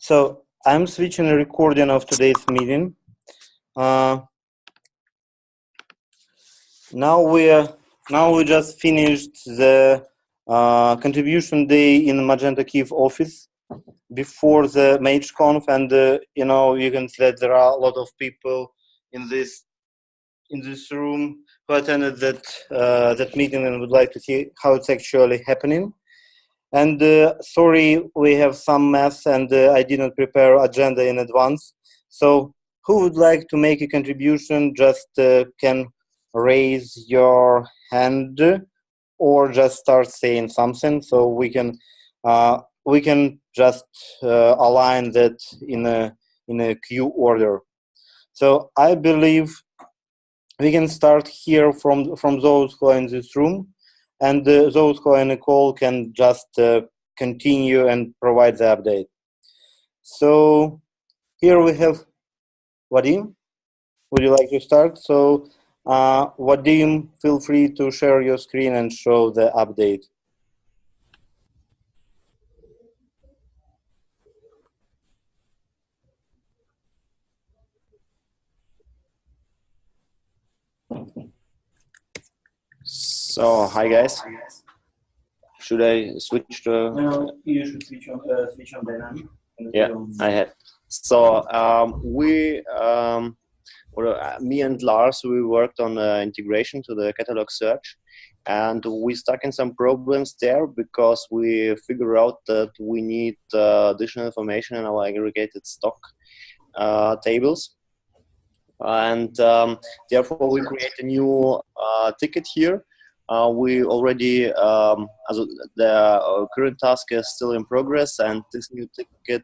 So I'm switching the recording of today's meeting. Now we just finished the contribution day in Magento Kyiv office before the MageConf, and you can see that there are a lot of people in this room who attended that meeting and would like to see how it's actually happening. And sorry, we have some mess, and I didn't prepare agenda in advance. So who would like to make a contribution just can raise your hand or just start saying something, so we can just align that in a queue order. So I believe we can start here from those who are in this room, and those who are in the call can just continue and provide the update. So here we have Vadim. Would you like to start? So Vadim, feel free to share your screen and show the update. So, hi guys. Should I switch to? No, you should switch on dynamic. Yeah, I had. So me and Lars, we worked on integration to the catalog search, and we stuck in some problems there because we figured out that we need additional information in our aggregated stock tables, and therefore we create a new ticket here. We already, the current task is still in progress, and this new ticket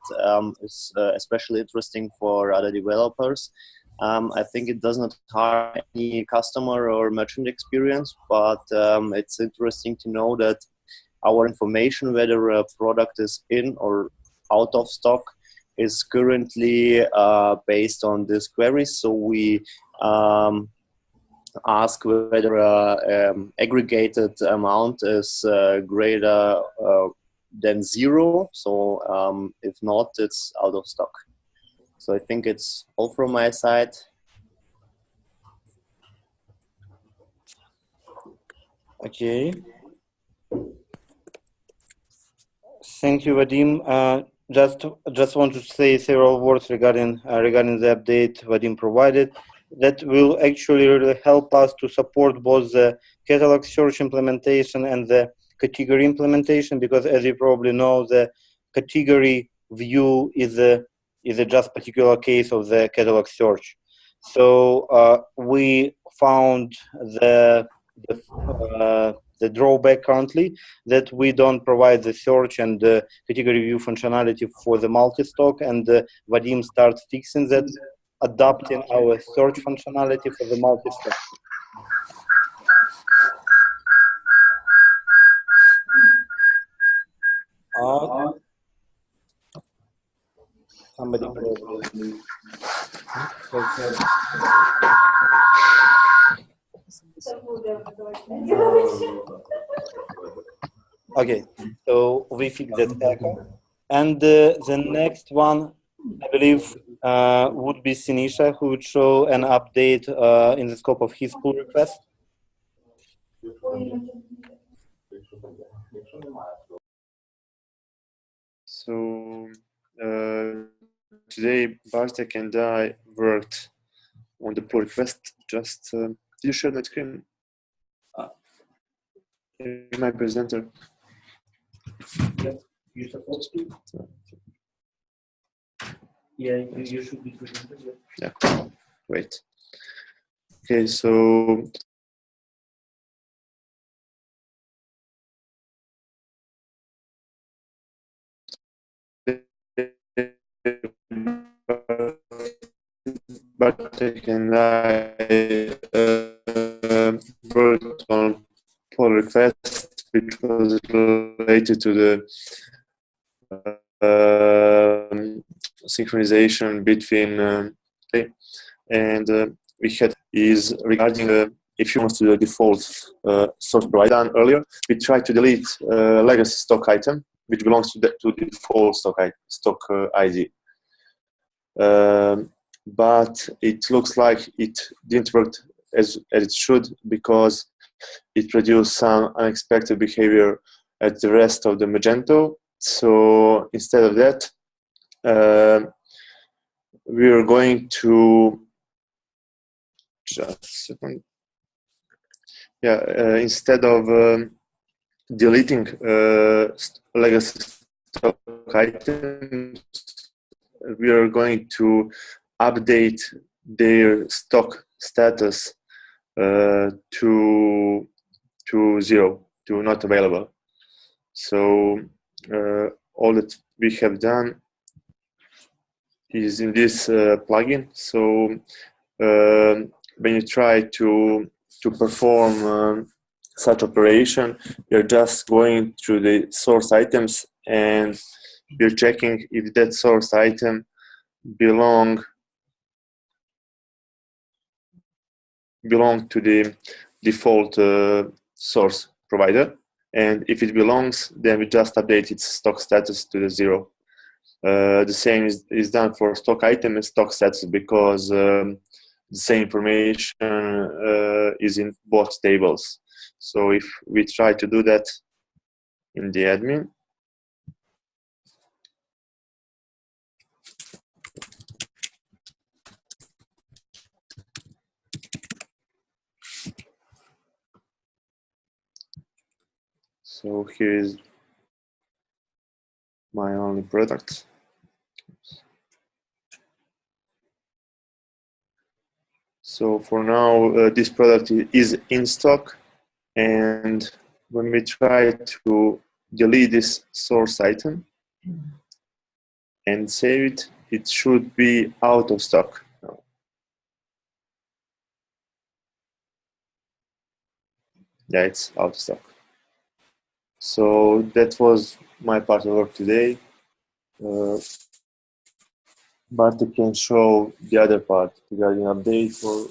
is especially interesting for other developers. I think it does not harm any customer or merchant experience, but it's interesting to know that our information, whether a product is in or out of stock, is currently based on this query. So we ask whether aggregated amount is greater than 0. So if not, it's out of stock. So I think it's all from my side. Okay. Thank you, Vadim. Just want to say several words regarding the update Vadim provided. That will actually really help us to support both the catalog search implementation and the category implementation, because as you probably know, the category view is a just particular case of the catalog search. So we found the drawback currently that we don't provide the search and the category view functionality for the multi-stock, and Vadim starts fixing that, adapting our search functionality for the multi-stock. Somebody probably. Okay, so we fixed that echo. And the next one, I believe, would be Sinisha, who would show an update in the scope of his pull request. So today Bartek and I worked on the pull request. Just did you share that screen? My presenter. Yeah, you're supposed to. Yeah, you should be presented. Yeah, great. Okay, so Bartek and I worked on pull request, which was related to the synchronization between and we had is regarding if you want to the default source provider. Done earlier, we tried to delete legacy stock item which belongs to the default stock ID. But it looks like it didn't work as it should, because it produced some unexpected behavior at the rest of the Magento. So instead of that, we are going to just a second. Yeah, instead of deleting legacy stock items, we are going to update their stock status to 0, to not available. So all that we have done is in this plugin. So when you try to perform such operation, you're just going through the source items and you're checking if that source item belong to the default source provider, and if it belongs, then we just update its stock status to the 0. The same is done for stock item and stock status, because the same information is in both tables. So if we try to do that in the admin, so here is my only product. So for now, this product is in stock, and when we try to delete this source item and save it, it should be out of stock now. Yeah, it's out of stock. So that was my part of work today. But I can show the other part regarding update or.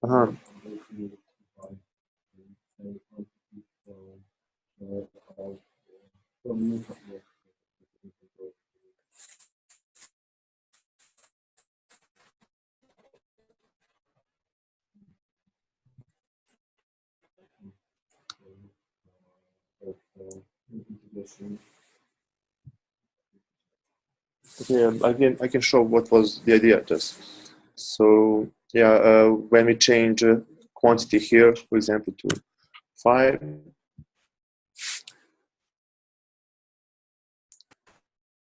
Uh-huh. Okay, I can show what was the idea just. So yeah, when we change quantity here, for example, to 5,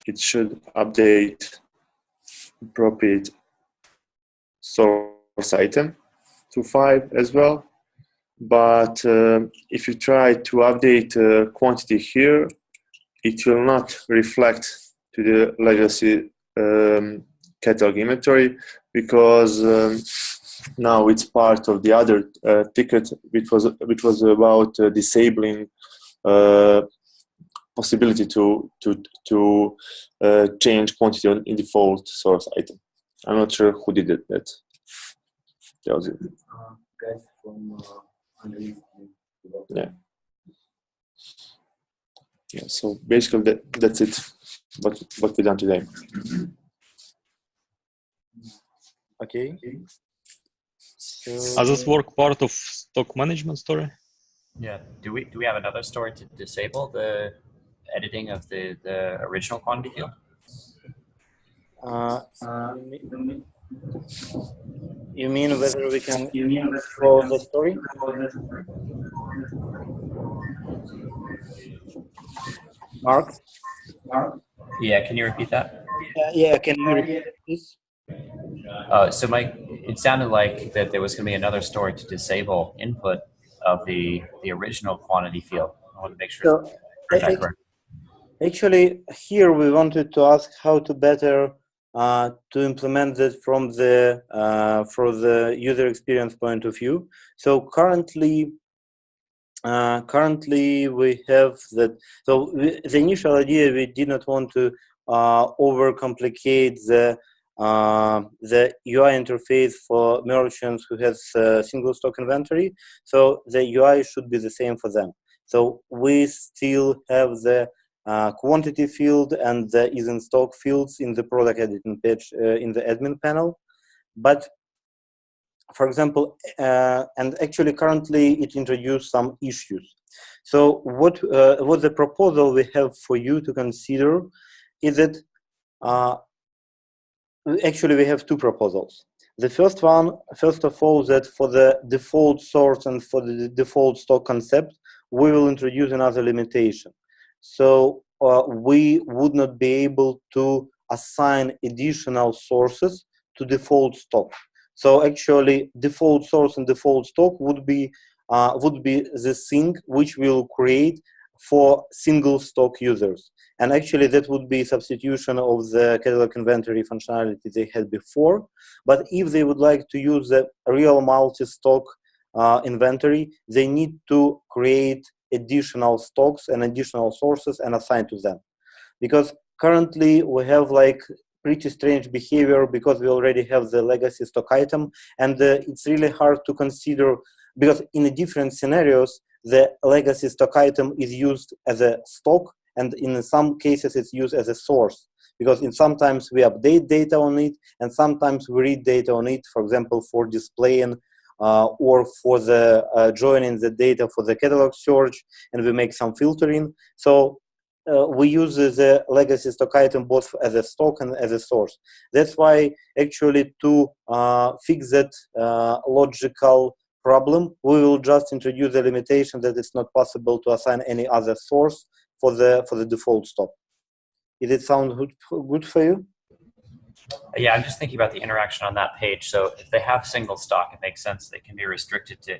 it should update appropriate source item to 5 as well. But if you try to update quantity here, it will not reflect to the legacy catalog inventory, because now it's part of the other ticket, which was about disabling possibility to change quantity in default source item. I'm not sure who did it. That was it. Guys from Yeah. Yeah. So basically, that's it. What we done today. Okay. So, Does this work part of stock management story? Yeah. Do we have another story to disable the editing of the original quantity field? you mean whether we can close the story? Mark? Yeah. Can you repeat that? Yeah, can you repeat this? So Mike, it sounded like that there was going to be another story to disable input of the original quantity field. I want to make sure So, I heard that correct. actually, here we wanted to ask how to better to implement that from the user experience point of view. So currently we have that. So the initial idea, we did not want to overcomplicate the the UI interface for merchants who has single stock inventory. So the UI should be the same for them. So we still have the quantity field and the is in stock fields in the product editing page in the admin panel. But for example, and actually currently it introduced some issues. So what the proposal we have for you to consider is that actually we have two proposals. The first one, first of all, that for the default source and for the default stock concept, we will introduce another limitation. So we would not be able to assign additional sources to default stock. So actually, default source and default stock would be the thing which will create for single stock users. And actually, that would be substitution of the catalog inventory functionality they had before. But if they would like to use the real multi-stock inventory, they need to create additional stocks and additional sources and assign to them. Because currently we have like pretty strange behavior because we already have the legacy stock item, and it's really hard to consider, because in the different scenarios the legacy stock item is used as a stock, and in some cases it's used as a source, because in sometimes we update data on it and sometimes we read data on it, for example for displaying or for the joining the data for the catalog search, and we make some filtering. So we use the legacy stock item both as a stock and as a source. That's why actually to fix that logical problem, we will just introduce the limitation that it's not possible to assign any other source for the default stock. Did it sound good for you? Yeah, I'm just thinking about the interaction on that page. So if they have single stock, it makes sense they can be restricted to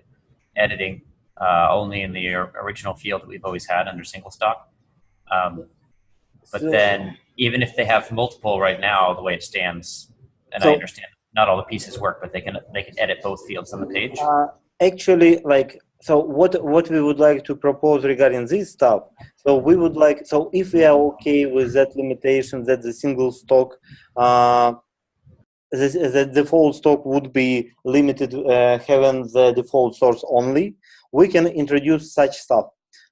editing only in the original field that we've always had under single stock. But then even if they have multiple right now, the way it stands, and I understand not all the pieces work, but they can edit both fields on the page. Actually, like, so what we would like to propose regarding this stuff, so we would like, so if we are okay with that limitation that the single stock, the default stock would be limited, having the default source only, we can introduce such stuff.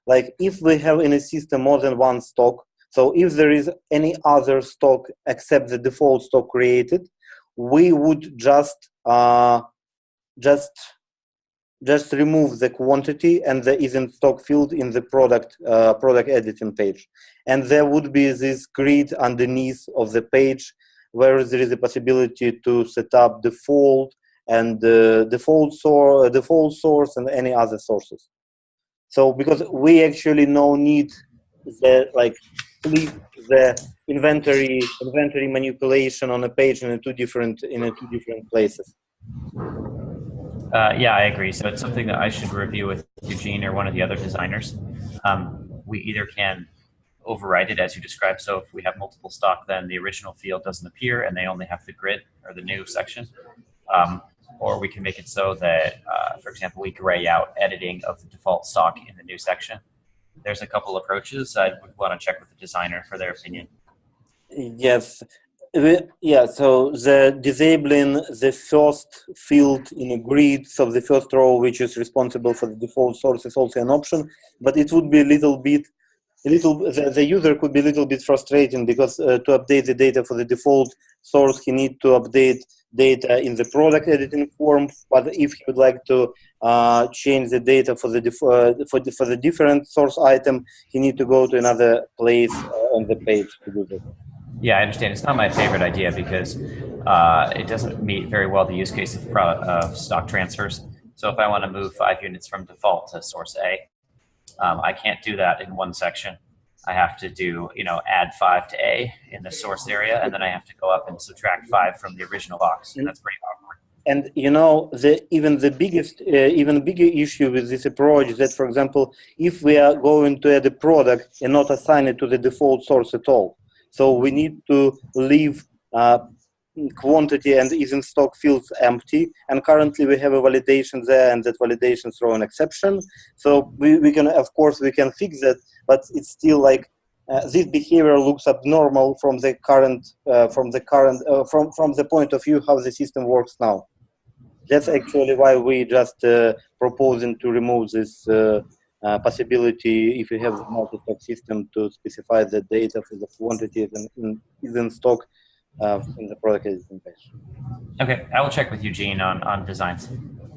Like if we have in a system more than one stock, so if there is any other stock except the default stock created, we would just remove the quantity and the is in stock field in the product editing page, and there would be this grid underneath of the page where there is a possibility to set up default and default source and any other sources. So because we actually no need the split the inventory manipulation on a page in two different places. Yeah, I agree. So it's something that I should review with Eugene or one of the other designers. We either can override it as you described. So if we have multiple stock, then the original field doesn't appear and they only have the grid or the new section. Or we can make it so that, for example, we gray out editing of the default stock in the new section. There's a couple approaches. I would want to check with the designer for their opinion. Yes. Yeah, so the disabling the first field in a grid, so the first row which is responsible for the default source is also an option, but it would be the user could be a little bit frustrating because to update the data for the default source, he needs to update data in the product editing form. But if he would like to change the data for the different source item, he needs to go to another place on the page to do that. Yeah, I understand. It's not my favorite idea because it doesn't meet very well the use case of stock transfers. So if I want to move 5 units from default to source A, I can't do that in one section. I have to do, add 5 to A in the source area, and then I have to go up and subtract 5 from the original box. And that's pretty awkward. And even bigger issue with this approach is that, for example, if we are going to add a product and not assign it to the default source at all, so we need to leave quantity and is in stock fields empty, and currently we have a validation there, and that validation throw an exception. So we can, of course, we can fix that, but it's still like this behavior looks abnormal from the point of view how the system works now. That's actually why we just proposing to remove this possibility if you have the multi-stock system to specify the data for the quantities and is in stock in the product editing page. Okay, I will check with Eugene on designs.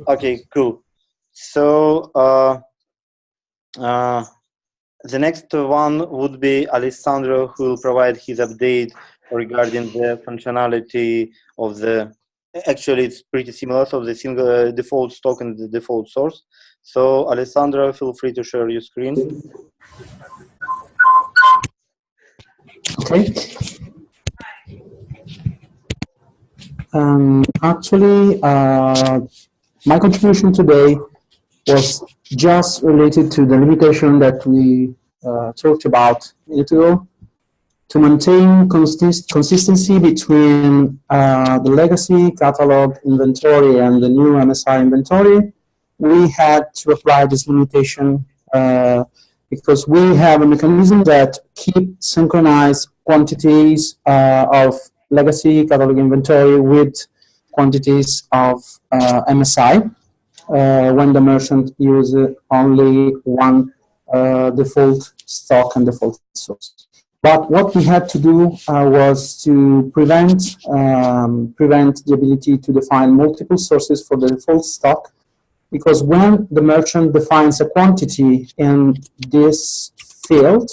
Okay, cool. So the next one would be Alessandro, who will provide his update regarding the functionality of the. Actually, it's pretty similar. So the single default stock and the default source. So Alessandro, feel free to share your screen. Okay. Actually, my contribution today was just related to the limitation that we talked about a minute ago. To maintain consistency between the legacy catalog inventory and the new MSI inventory, we had to apply this limitation because we have a mechanism that keep synchronized quantities of legacy catalog inventory with quantities of MSI when the merchant uses only one default stock and default source. But what we had to do was to prevent the ability to define multiple sources for the default stock, because when the merchant defines a quantity in this field,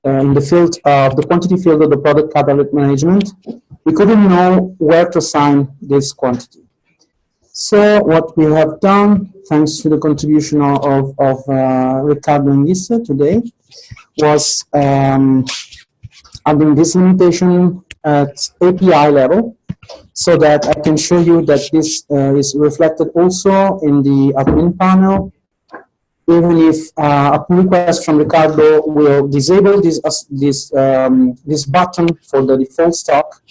in the field of the quantity field of the product catalog management, we couldn't know where to assign this quantity. So what we have done, thanks to the contribution of Ricardo and Lisa today, was adding this limitation at API level, so that I can show you that this is reflected also in the admin panel. Even if a pull request from Ricardo will disable this button for the default stock,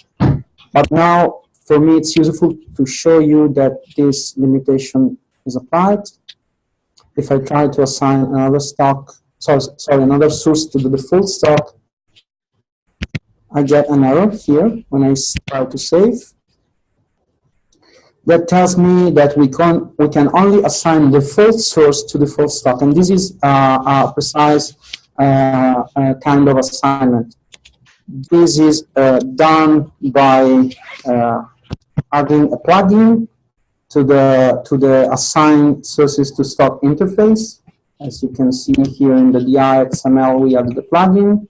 but now for me it's useful to show you that this limitation is applied. If I try to assign another stock, another source to the default stock, I get an error here when I try to save. That tells me that we can only assign default source to default stock, and this is a precise kind of assignment. This is done by adding a plugin to the assign sources to stock interface. As you can see here in the DI XML, we added the plugin.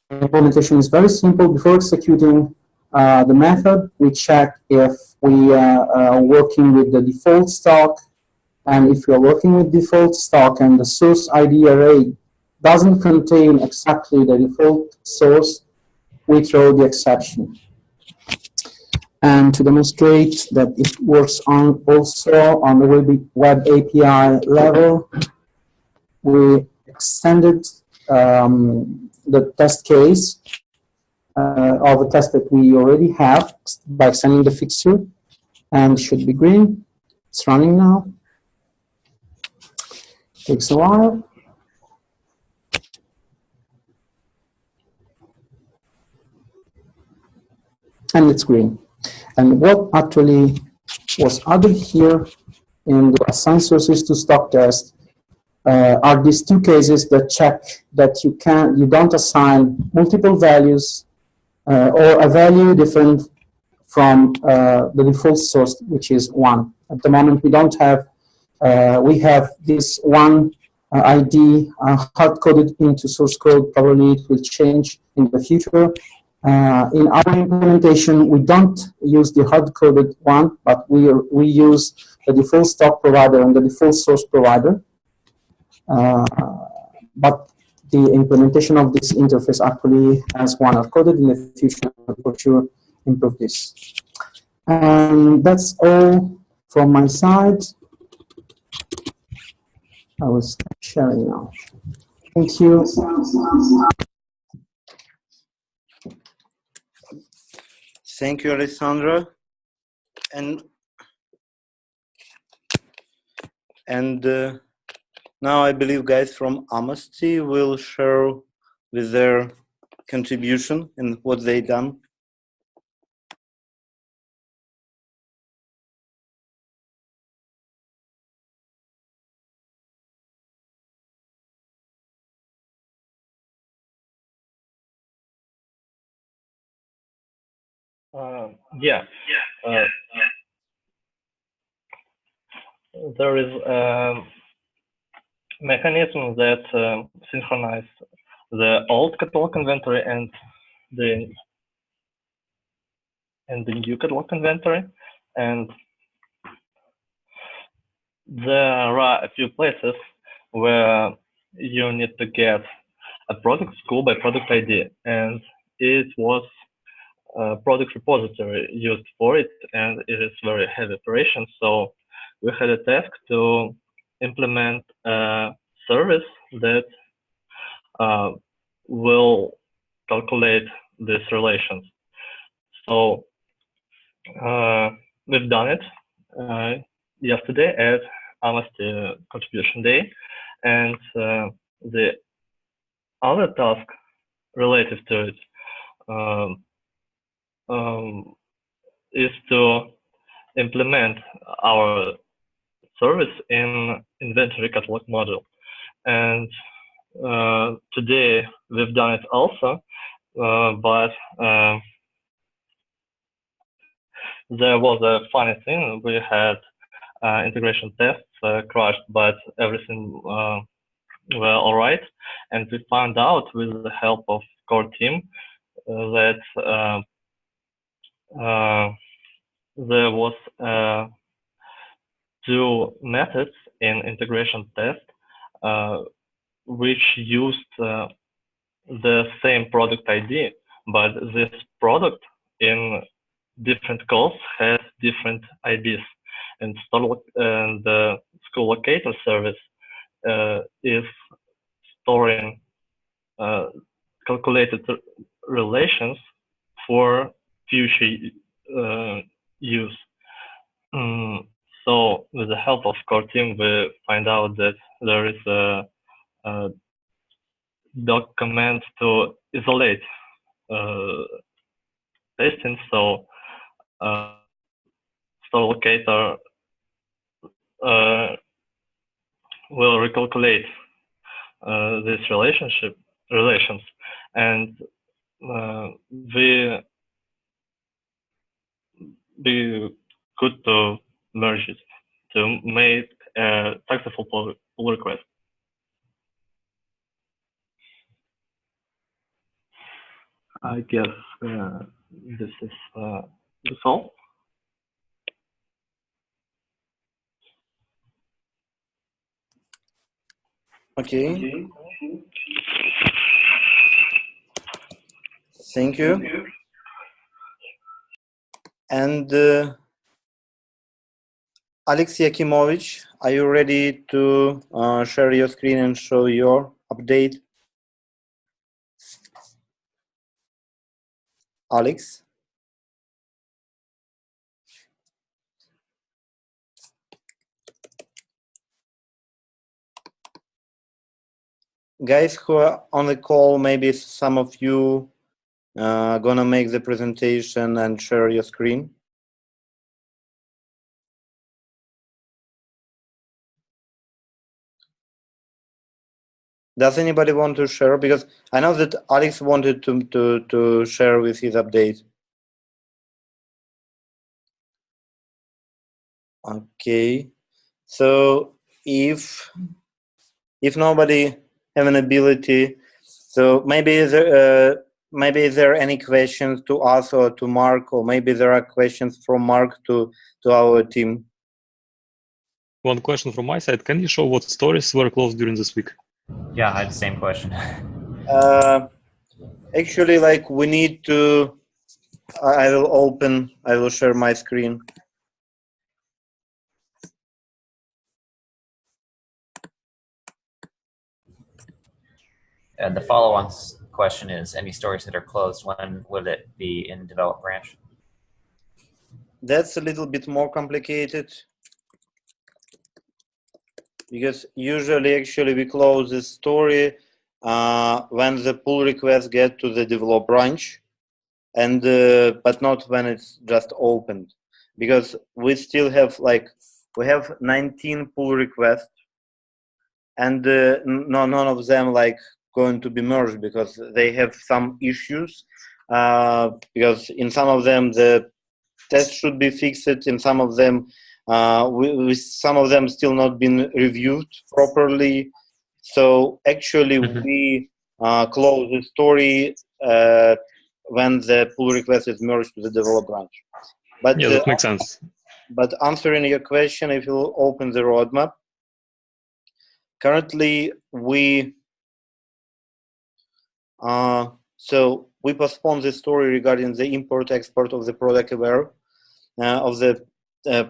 The implementation is very simple. Before executing the method, we check if we are working with the default stock, and if we are working with default stock and the source ID array doesn't contain exactly the default source, we throw the exception. And to demonstrate that it works also on the web API level, we extended the test case of a test that we already have by extending the fixture, and it should be green. It's running now. Takes a while. And it's green. And what actually was added here in the assign sources to stock test are these two cases that check that you don't assign multiple values or a value different from the default source, which is 1. At the moment, we don't have, we have this one ID hard-coded into source code. Probably it will change in the future. In our implementation, we don't use the hard-coded one, but we use the default stock provider and the default source provider. But the implementation of this interface actually has one hard-coded. In the future, for sure, improve this. And that's all from my side. I will start sharing now. Thank you. Thank you, Alessandro. And now I believe guys from Amnesty will share with their contribution and what they done. Yeah. There is a mechanism that synchronize the old catalog inventory and the new catalog inventory, and there are a few places where you need to get a product school by product ID, and it was a product repository used for it, and it is very heavy operation. So we had a task to implement a service that will calculate these relations. So we've done it yesterday at MSI contribution day, and the other task related to it is to implement our service in inventory catalog module. And today we've done it also, but there was a funny thing. We had integration tests crashed, but everything were all right. And we found out with the help of core team that there was two methods in integration test which used the same product ID, but this product in different calls has different IDs, and the school locator service is storing calculated relations for future use. So with the help of core team, we find out that there is a document to isolate testing. So store locator will recalculate these relations, and we be good to merge it to make a successful pull request. I guess this is all. Okay. Thank you. And Alex Yakimovich, are you ready to share your screen and show your update? Alex? Guys who are on the call, maybe some of you gonna make the presentation and share your screen. Does anybody want to share? Because I know that Alex wanted to share with his update. Okay, so if nobody have an ability, so maybe there are any questions to us or to Mark, or maybe there are questions from Mark to our team. One question from my side. Can you show what stories were closed during this week? Yeah, I had the same question. Actually, like we need to, I will share my screen. And the follow-on question is, any stories that are closed, when will it be in develop branch? That's a little bit more complicated, because usually actually we close the story when the pull requests get to the develop branch, and but not when it's just opened, because we still have we have 19 pull requests, and none of them going to be merged because they have some issues, because in some of them the test should be fixed, in some of them some of them still not been reviewed properly. So actually we close the story when the pull request is merged to the develop branch. But yeah, that makes sense. But answering your question, if you open the roadmap, currently we so we postpone the story regarding the import export of the product aware of the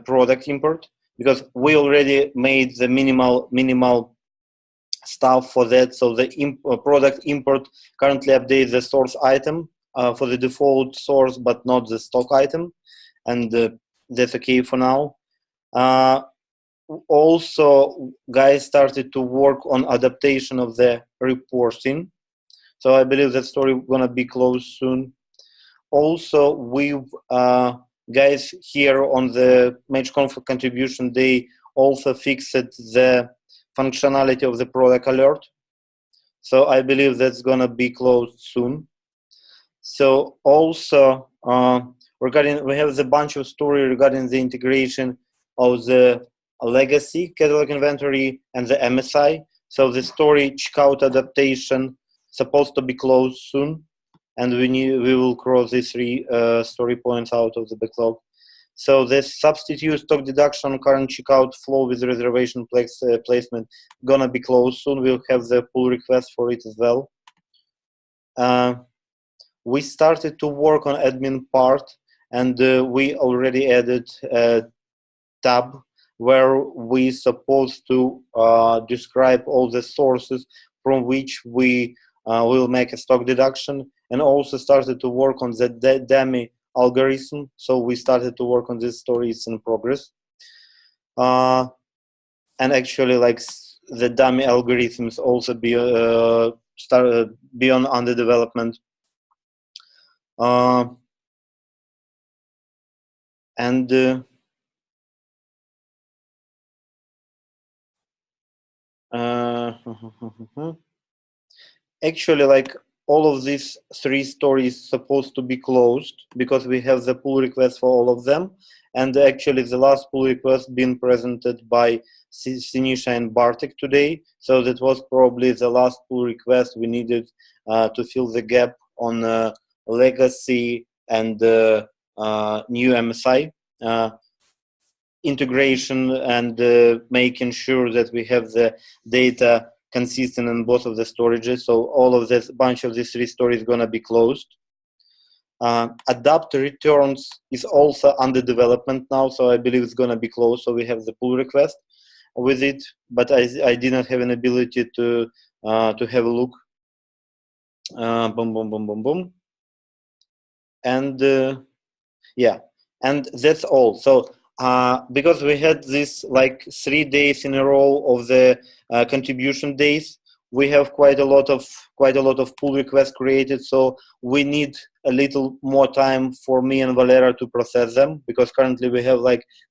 product import, because we already made the minimal stuff for that. So the product import currently updates the source item for the default source, but not the stock item, and that's okay for now. Also, guys started to work on adaptation of the reporting, so I believe that story gonna be closed soon. Also, we guys here on the MageConf contribution day also fixed the functionality of the product alert, so I believe that's gonna be closed soon. So also regarding, we have a bunch of story regarding the integration of the legacy catalog inventory and the MSI. So the story checkout adaptation supposed to be closed soon, and we will cross these 3 story points out of the backlog. So the substitute stock deduction current checkout flow with reservation placement gonna be closed soon. We'll have the pull request for it as well. We started to work on admin part, and we already added a tab where we supposed to describe all the sources from which we will make a stock deduction, and also started to work on the dummy algorithm. So we started to work on this story. It's in progress, and actually the dummy algorithms also be beyond under development. Actually, all of these 3 stories supposed to be closed because we have the pull request for all of them, and actually the last pull request being presented by Sinisha and Bartek today. So that was probably the last pull request we needed to fill the gap on legacy and new MSI integration, and making sure that we have the data consistent in both of the storages. So all of this bunch of these 3 stories gonna be closed. Adapt returns is also under development now, so I believe it's gonna be closed. So we have the pull request with it, but I did not have an ability to have a look. Boom. And yeah, and that's all. So because we had this 3 days in a row of the contribution days, we have quite a lot of pull requests created. So we need a little more time for me and Valera to process them, because currently we have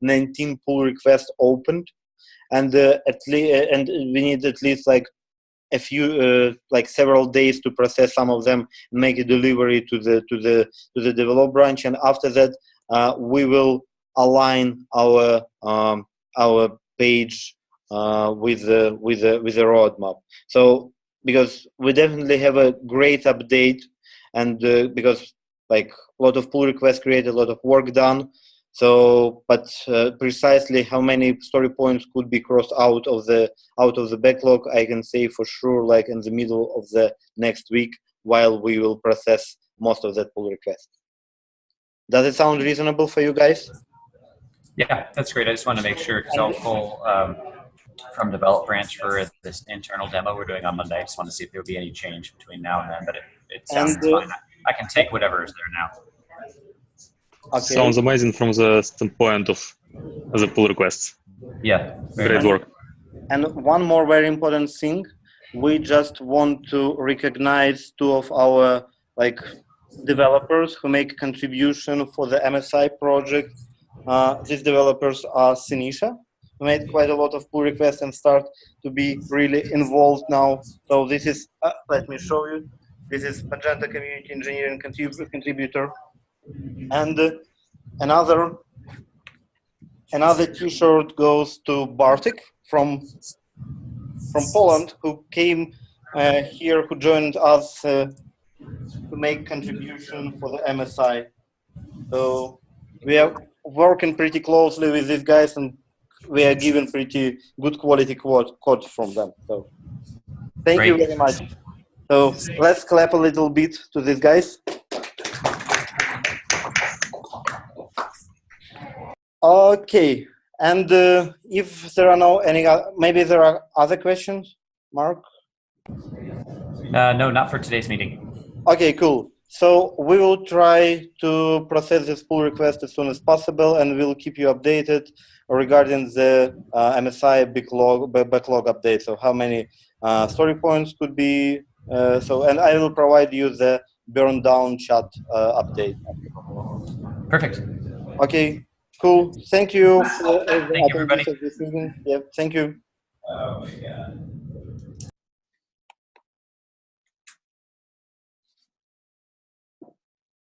19 pull requests opened, and and we need at least a few several days to process some of them and make a delivery to the develop branch, and after that we will align our page with the roadmap. So because we definitely have a great update, and because a lot of pull requests created, a lot of work done. So, but precisely how many story points could be crossed out of the backlog, I can say for sure, in the middle of the next week, while we will process most of that pull request. Does it sound reasonable for you guys? Yeah, that's great. I just want to make sure, because I'll pull from develop branch for this internal demo we're doing on Monday. I just want to see if there will be any change between now and then, but it sounds fine. I can take whatever is there now. Okay. Sounds amazing from the standpoint of the pull requests. Yeah. Great work. And one more very important thing, we just want to recognize two of our developers who make contribution for the MSI project. These developers are Sinisha, who made quite a lot of pull requests and start to be really involved now. So this is, let me show you. This is Magento Community Engineering contributor. And another T-shirt goes to Bartek from Poland, who came here, who joined us to make contribution for the MSI. So we are working pretty closely with these guys, and we are given pretty good quality code from them. So thank you very much. So let's clap a little bit to these guys. Okay, and if there are maybe there are other questions, Mark? No, not for today's meeting. Okay, cool. So we will try to process this pull request as soon as possible, and we'll keep you updated regarding the MSI backlog update. So how many story points could be? And I will provide you the burn down chat update. Perfect. Okay, cool. Thank you. Thank you, everybody. Yeah, thank you. Oh my God.